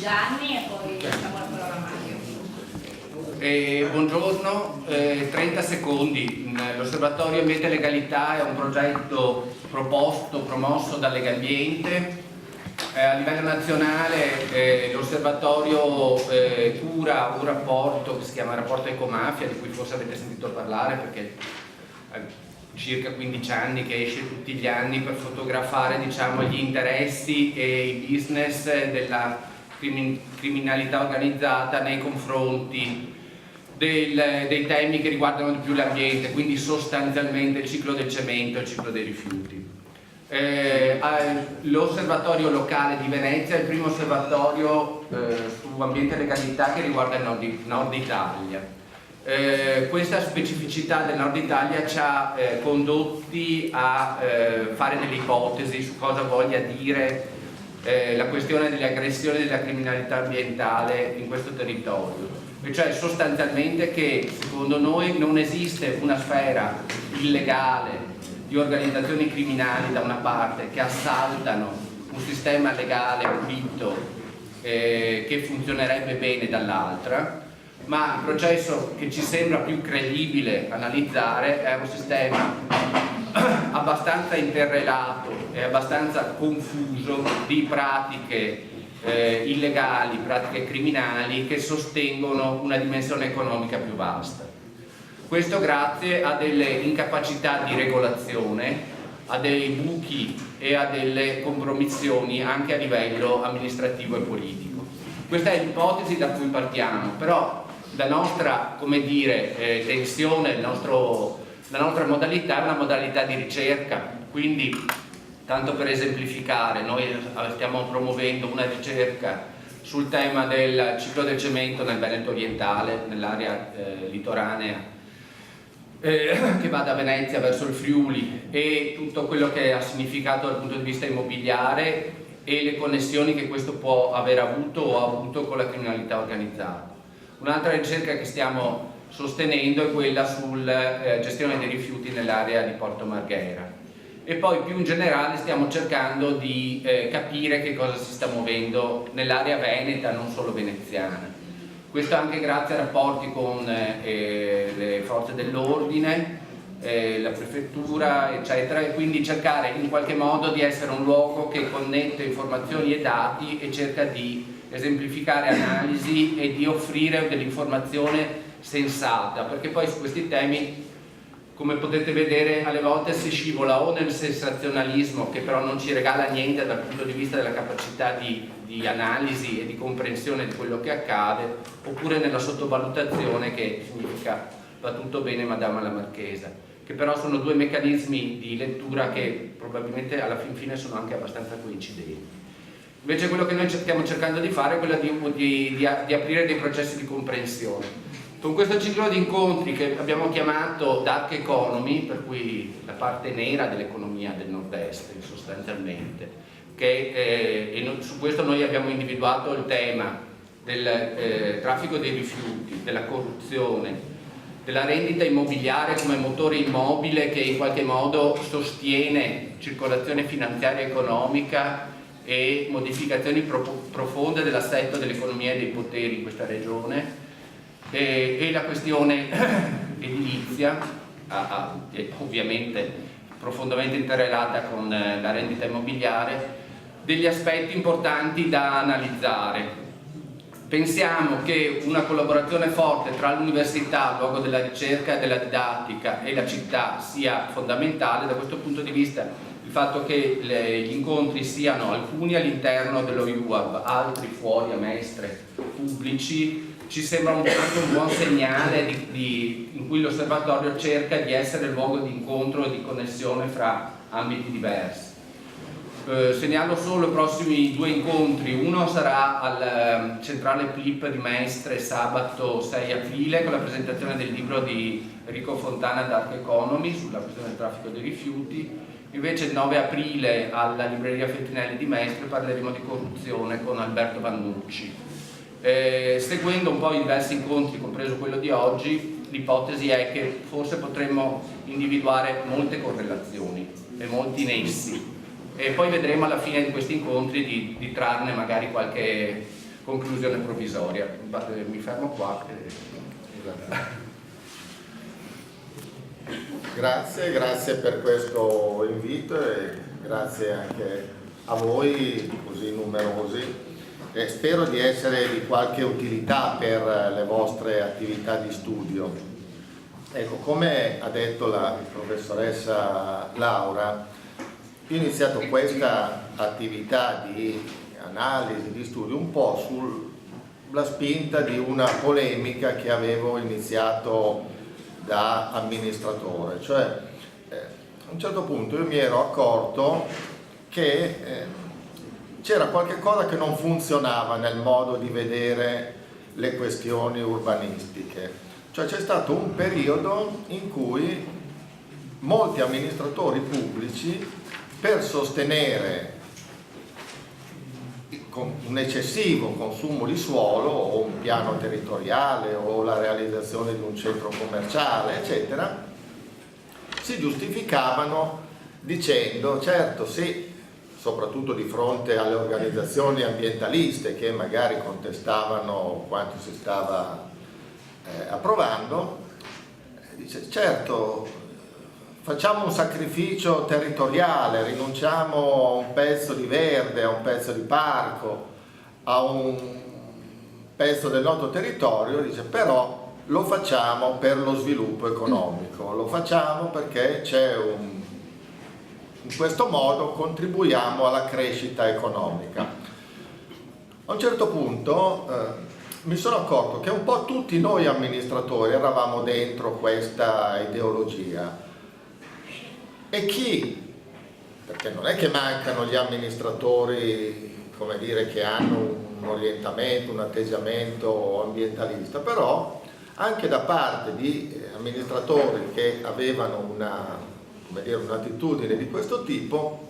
Gianni e poi lasciamo la parola a Mario. Buongiorno, 30 secondi. L'Osservatorio Ambiente e Legalità è un progetto promosso da Legambiente. A livello nazionale l'Osservatorio cura un rapporto che si chiama Rapporto Ecomafia, di cui forse avete sentito parlare perché circa 15 anni che esce tutti gli anni per fotografare, diciamo, gli interessi e i business della criminalità organizzata nei confronti dei temi che riguardano di più l'ambiente, quindi sostanzialmente il ciclo del cemento e il ciclo dei rifiuti. L'osservatorio locale di Venezia è il primo osservatorio su ambiente e legalità che riguarda il Nord Italia. Questa specificità del Nord Italia ci ha condotti a fare delle ipotesi su cosa voglia dire la questione delle aggressioni e della criminalità ambientale in questo territorio, e cioè sostanzialmente che secondo noi non esiste una sfera illegale di organizzazioni criminali da una parte che assaltano un sistema legale pulito che funzionerebbe bene dall'altra, ma il processo che ci sembra più credibile analizzare è un sistema abbastanza interrelato e abbastanza confuso di pratiche illegali, pratiche criminali che sostengono una dimensione economica più vasta. Questo grazie a delle incapacità di regolazione, a dei buchi e a delle compromissioni anche a livello amministrativo e politico. Questa è l'ipotesi da cui partiamo, però la nostra, come dire, tensione, la nostra modalità è una modalità di ricerca, quindi tanto per esemplificare, noi stiamo promuovendo una ricerca sul tema del ciclo del cemento nel Veneto orientale, nell'area litoranea che va da Venezia verso il Friuli, e tutto quello che ha significato dal punto di vista immobiliare e le connessioni che questo può aver avuto o ha avuto con la criminalità organizzata. Un'altra ricerca che stiamo sostenendo è quella sulla gestione dei rifiuti nell'area di Porto Marghera, e poi più in generale stiamo cercando di capire che cosa si sta muovendo nell'area veneta, non solo veneziana. Questo anche grazie a rapporti con le forze dell'ordine, la prefettura, eccetera, e quindi cercare in qualche modo di essere un luogo che connette informazioni e dati e cerca di esemplificare analisi e di offrire dell'informazione sensata, perché poi su questi temi, come potete vedere, alle volte si scivola o nel sensazionalismo, che però non ci regala niente dal punto di vista della capacità di analisi e di comprensione di quello che accade, oppure nella sottovalutazione, che significa va tutto bene madama la marchesa, che però sono due meccanismi di lettura che probabilmente alla fin fine sono anche abbastanza coincidenti. Invece quello che noi stiamo cercando di fare è quello di aprire dei processi di comprensione. Con questo ciclo di incontri che abbiamo chiamato Dark Economy, per cui la parte nera dell'economia del nord-est sostanzialmente, e su questo noi abbiamo individuato il tema del traffico dei rifiuti, della corruzione, della rendita immobiliare come motore immobile che in qualche modo sostiene circolazione finanziaria e economica e modificazioni profonde dell'assetto dell'economia e dei poteri in questa regione, e la questione edilizia, ovviamente profondamente interrelata con la rendita immobiliare, degli aspetti importanti da analizzare. Pensiamo che una collaborazione forte tra l'università, luogo della ricerca e della didattica, e la città sia fondamentale. Da questo punto di vista il fatto che gli incontri siano alcuni all'interno dello UAB, altri fuori a Mestre, pubblici, ci sembra anche un buon segnale in cui l'osservatorio cerca di essere luogo di incontro e di connessione fra ambiti diversi. Segnalo solo i prossimi due incontri. Uno sarà al Centrale PLIP di Mestre sabato 6 aprile con la presentazione del libro di Enrico Fontana, Dark Economy, sulla questione del traffico dei rifiuti. Invece il 9 aprile alla libreria Feltrinelli di Mestre parleremo di corruzione con Alberto Vannucci. Seguendo un po' i diversi incontri, compreso quello di oggi, l'ipotesi è che forse potremmo individuare molte correlazioni e molti nessi, e poi vedremo alla fine di questi incontri di trarne magari qualche conclusione provvisoria. Mi fermo qua. Grazie per questo invito e grazie anche a voi così numerosi. Spero di essere di qualche utilità per le vostre attività di studio. Ecco, come ha detto la professoressa Laura, io ho iniziato questa attività di analisi, di studio un po' sulla spinta di una polemica che avevo iniziato da amministratore, cioè a un certo punto io mi ero accorto che c'era qualche cosa che non funzionava nel modo di vedere le questioni urbanistiche. Cioè c'è stato un periodo in cui molti amministratori pubblici, per sostenere un eccessivo consumo di suolo o un piano territoriale o la realizzazione di un centro commerciale, eccetera, si giustificavano dicendo, certo sì, soprattutto di fronte alle organizzazioni ambientaliste che magari contestavano quanto si stava approvando, dice certo facciamo un sacrificio territoriale, rinunciamo a un pezzo di verde, a un pezzo di parco, a un pezzo del nostro territorio, dice però lo facciamo per lo sviluppo economico, lo facciamo perché in questo modo contribuiamo alla crescita economica. A un certo punto mi sono accorto che un po' tutti noi amministratori eravamo dentro questa ideologia e chi, perché non è che mancano gli amministratori, come dire, che hanno un orientamento, un atteggiamento ambientalista, però anche da parte di amministratori che avevano un'attitudine di questo tipo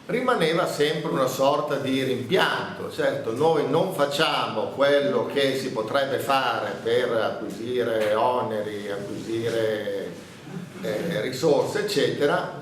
rimaneva sempre una sorta di rimpianto. Certo, noi non facciamo quello che si potrebbe fare per acquisire oneri, acquisire risorse, eccetera,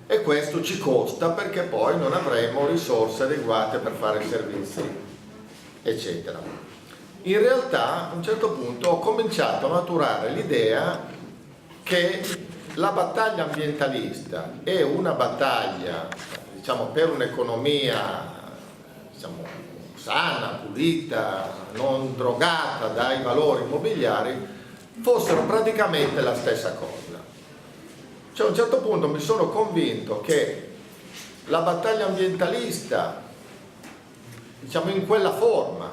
e questo ci costa perché poi non avremo risorse adeguate per fare servizi, eccetera. In realtà, a un certo punto ho cominciato a maturare l'idea che la battaglia ambientalista è una battaglia, diciamo, per un'economia, diciamo, sana, pulita, non drogata dai valori immobiliari, fossero praticamente la stessa cosa. Cioè a un certo punto mi sono convinto che la battaglia ambientalista, diciamo in quella forma,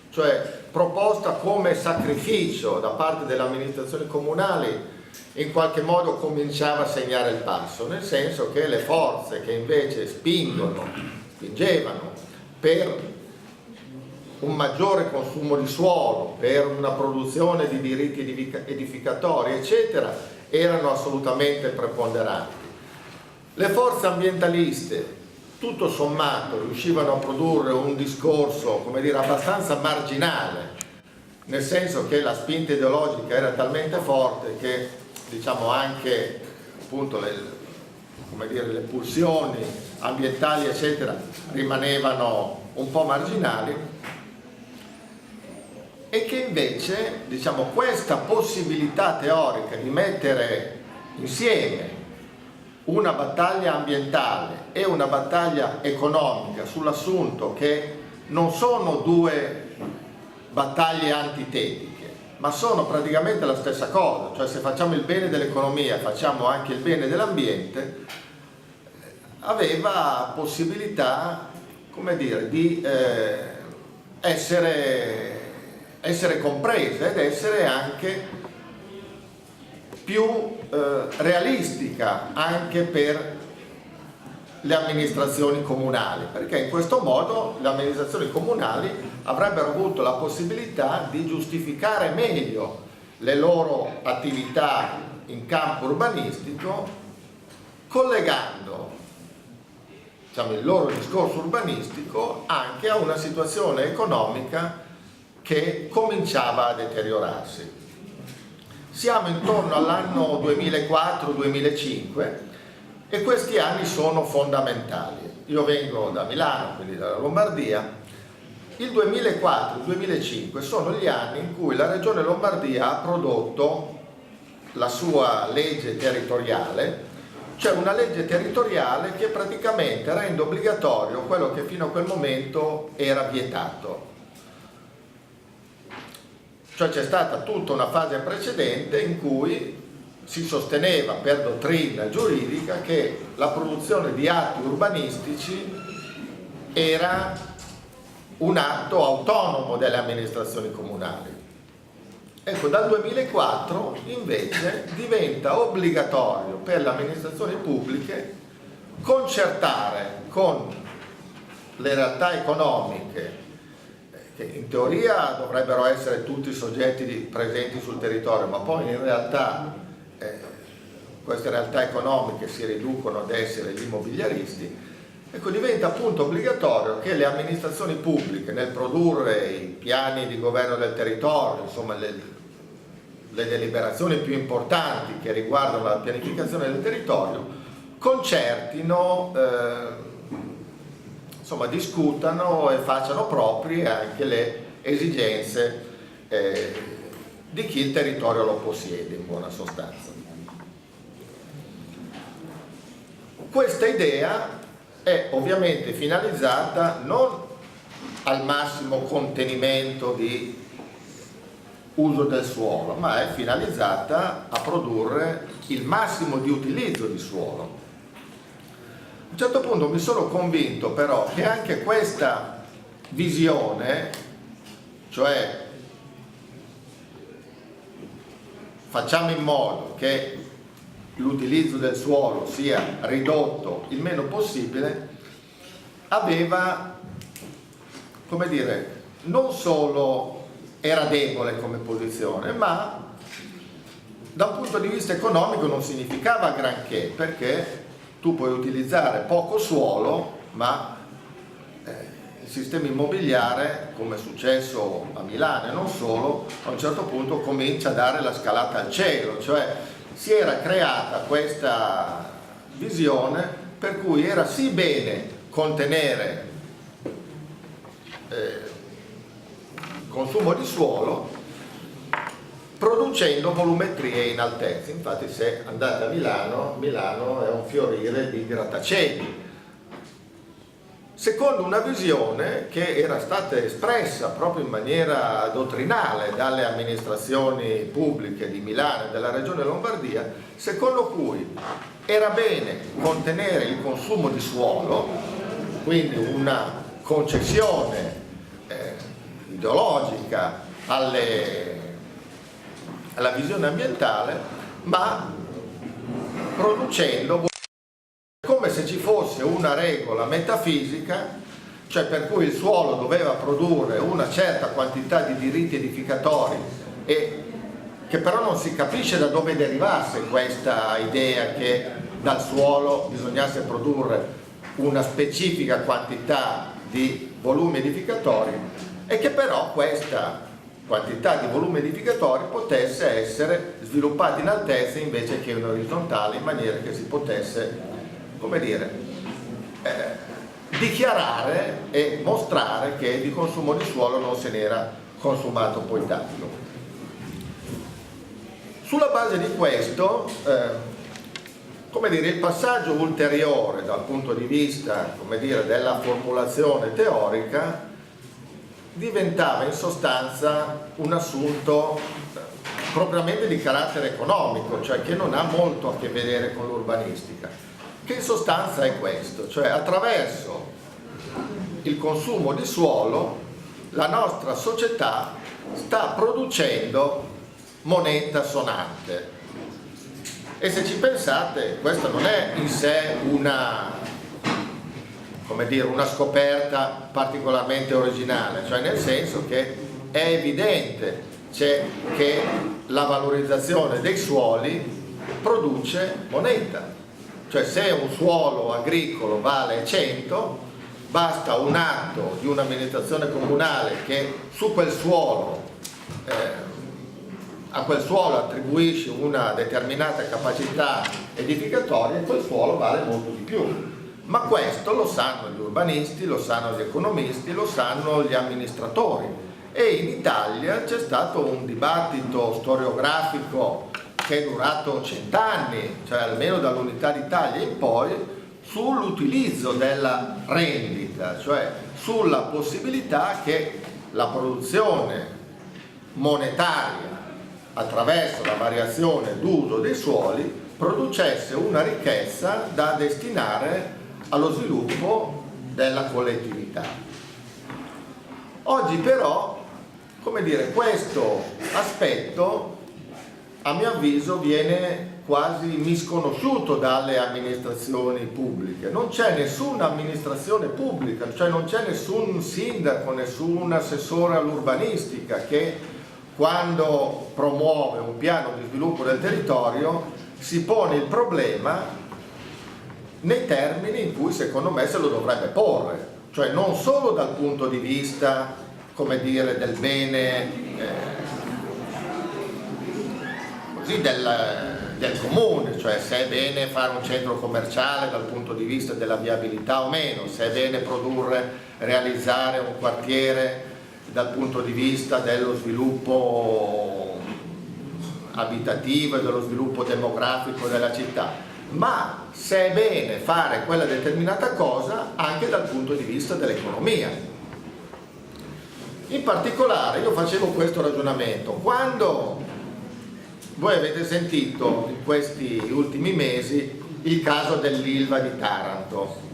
cioè proposta come sacrificio da parte delle amministrazioni comunali, in qualche modo cominciava a segnare il passo, nel senso che le forze che invece spingevano per un maggiore consumo di suolo, per una produzione di diritti edificatori, eccetera, erano assolutamente preponderanti. Le forze ambientaliste, tutto sommato, riuscivano a produrre un discorso, come dire, abbastanza marginale, nel senso che la spinta ideologica era talmente forte che, diciamo, anche appunto le pulsioni ambientali, eccetera, rimanevano un po' marginali, e che invece, diciamo, questa possibilità teorica di mettere insieme una battaglia ambientale e una battaglia economica sull'assunto che non sono due battaglie antitetiche, ma sono praticamente la stessa cosa, cioè se facciamo il bene dell'economia facciamo anche il bene dell'ambiente, aveva possibilità, come dire, di essere compresa ed essere anche più realistica anche per le amministrazioni comunali, perché in questo modo le amministrazioni comunali avrebbero avuto la possibilità di giustificare meglio le loro attività in campo urbanistico, collegando, diciamo, il loro discorso urbanistico anche a una situazione economica che cominciava a deteriorarsi. Siamo intorno all'anno 2004-2005 e questi anni sono fondamentali. Io vengo da Milano, quindi dalla Lombardia, Il 2004 e il 2005 sono gli anni in cui la Regione Lombardia ha prodotto la sua legge territoriale, cioè una legge territoriale che praticamente rende obbligatorio quello che fino a quel momento era vietato. Cioè c'è stata tutta una fase precedente in cui si sosteneva per dottrina giuridica che la produzione di atti urbanistici era un atto autonomo delle amministrazioni comunali. Ecco, dal 2004 invece diventa obbligatorio per le amministrazioni pubbliche concertare con le realtà economiche, che in teoria dovrebbero essere tutti soggetti presenti sul territorio, ma poi in realtà queste realtà economiche si riducono ad essere gli immobiliaristi. Ecco, diventa appunto obbligatorio che le amministrazioni pubbliche, nel produrre i piani di governo del territorio, insomma le deliberazioni più importanti che riguardano la pianificazione del territorio, concertino, insomma discutano e facciano proprie anche le esigenze di chi il territorio lo possiede, in buona sostanza. Questa idea è ovviamente finalizzata non al massimo contenimento di uso del suolo, ma è finalizzata a produrre il massimo di utilizzo di suolo. A un certo punto mi sono convinto però che anche questa visione, cioè facciamo in modo che l'utilizzo del suolo sia ridotto il meno possibile, aveva, come dire, non solo era debole come posizione, ma da un punto di vista economico non significava granché, perché tu puoi utilizzare poco suolo, ma il sistema immobiliare, come è successo a Milano e non solo, a un certo punto comincia a dare la scalata al cielo, cioè si era creata questa visione per cui era sì bene contenere consumo di suolo producendo volumetrie in altezza. Infatti se andate a Milano è un fiorire di grattacieli, secondo una visione che era stata espressa proprio in maniera dottrinale dalle amministrazioni pubbliche di Milano e della Regione Lombardia, secondo cui era bene contenere il consumo di suolo, quindi una concessione ideologica alla visione ambientale, ma producendo come se ci fosse una regola metafisica, cioè per cui il suolo doveva produrre una certa quantità di diritti edificatori, e che però non si capisce da dove derivasse questa idea che dal suolo bisognasse produrre una specifica quantità di volumi edificatori, e che però questa quantità di volumi edificatori potesse essere sviluppata in altezza invece che in orizzontale, in maniera che si potesse, come dire, dichiarare e mostrare che di consumo di suolo non se n'era consumato poi tanto. Sulla base di questo, come dire, il passaggio ulteriore dal punto di vista, come dire, della formulazione teorica diventava in sostanza un assunto propriamente di carattere economico, cioè che non ha molto a che vedere con l'urbanistica, che in sostanza è questo, cioè attraverso il consumo di suolo la nostra società sta producendo moneta sonante. E se ci pensate, questo non è in sé una, come dire, una scoperta particolarmente originale, cioè nel senso che è evidente che la valorizzazione dei suoli produce moneta. Cioè se un suolo agricolo vale 100, basta un atto di un'amministrazione comunale che su quel suolo, a quel suolo attribuisce una determinata capacità edificatoria, e quel suolo vale molto di più. Ma questo lo sanno gli urbanisti, lo sanno gli economisti, lo sanno gli amministratori. E in Italia c'è stato un dibattito storiografico che è durato 100 anni, cioè almeno dall'Unità d'Italia in poi, sull'utilizzo della rendita, cioè sulla possibilità che la produzione monetaria attraverso la variazione d'uso dei suoli producesse una ricchezza da destinare allo sviluppo della collettività. Oggi però, come dire, questo aspetto a mio avviso viene quasi misconosciuto dalle amministrazioni pubbliche. Non c'è nessuna amministrazione pubblica, cioè non c'è nessun sindaco, nessun assessore all'urbanistica che quando promuove un piano di sviluppo del territorio si pone il problema nei termini in cui secondo me se lo dovrebbe porre, cioè non solo dal punto di vista, come dire, del bene del comune, cioè se è bene fare un centro commerciale dal punto di vista della viabilità o meno, se è bene realizzare un quartiere dal punto di vista dello sviluppo abitativo e dello sviluppo demografico della città, ma se è bene fare quella determinata cosa anche dal punto di vista dell'economia. In particolare io facevo questo ragionamento quando voi avete sentito in questi ultimi mesi il caso dell'Ilva di Taranto.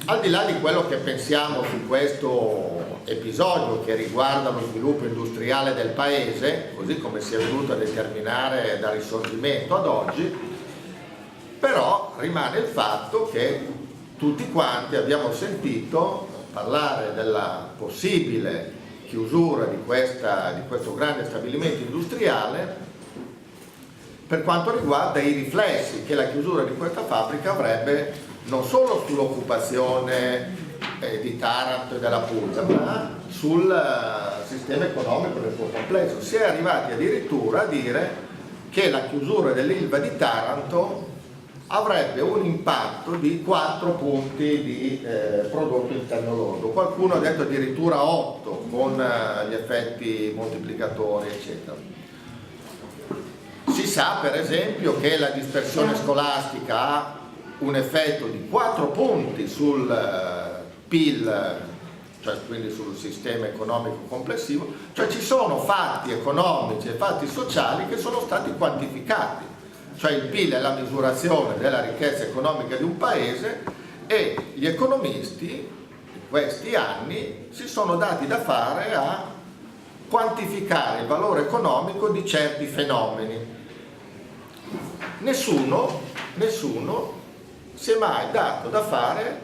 Al di là di quello che pensiamo su questo episodio che riguarda lo sviluppo industriale del paese, così come si è venuto a determinare dal Risorgimento ad oggi, però rimane il fatto che tutti quanti abbiamo sentito parlare della possibile chiusura di questo grande stabilimento industriale per quanto riguarda i riflessi che la chiusura di questa fabbrica avrebbe non solo sull'occupazione di Taranto e della Puglia, ma sul sistema economico nel suo complesso. Si è arrivati addirittura a dire che la chiusura dell'Ilva di Taranto avrebbe un impatto di 4 punti di prodotto interno lordo. Qualcuno ha detto addirittura 8 con gli effetti moltiplicatori, eccetera. Si sa per esempio che la dispersione scolastica ha un effetto di 4 punti sul PIL, cioè quindi sul sistema economico complessivo, cioè ci sono fatti economici e fatti sociali che sono stati quantificati. Cioè il PIL è la misurazione della ricchezza economica di un paese e gli economisti in questi anni si sono dati da fare a quantificare il valore economico di certi fenomeni. Nessuno si è mai dato da fare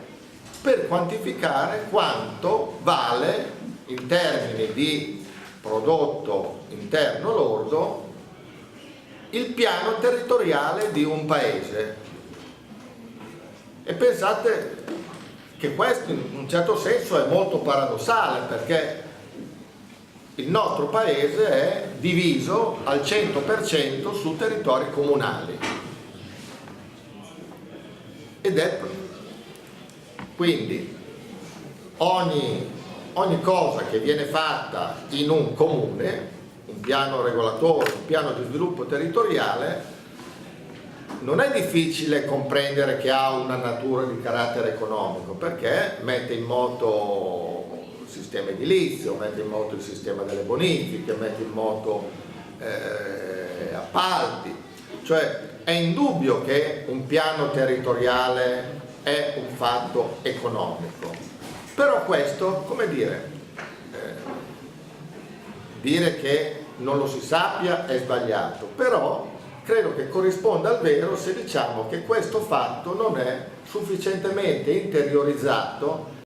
per quantificare quanto vale in termini di prodotto interno lordo il piano territoriale di un paese. E pensate che questo in un certo senso è molto paradossale, perché il nostro paese è diviso al 100% su territori comunali ed è quindi ogni cosa che viene fatta in un comune, un piano regolatore, un piano di sviluppo territoriale, non è difficile comprendere che ha una natura di carattere economico, perché mette in moto il sistema edilizio, mette in moto il sistema delle bonifiche, mette in moto appalti, cioè è indubbio che un piano territoriale è un fatto economico. Però questo, come dire che non lo si sappia è sbagliato, però credo che corrisponda al vero se diciamo che questo fatto non è sufficientemente interiorizzato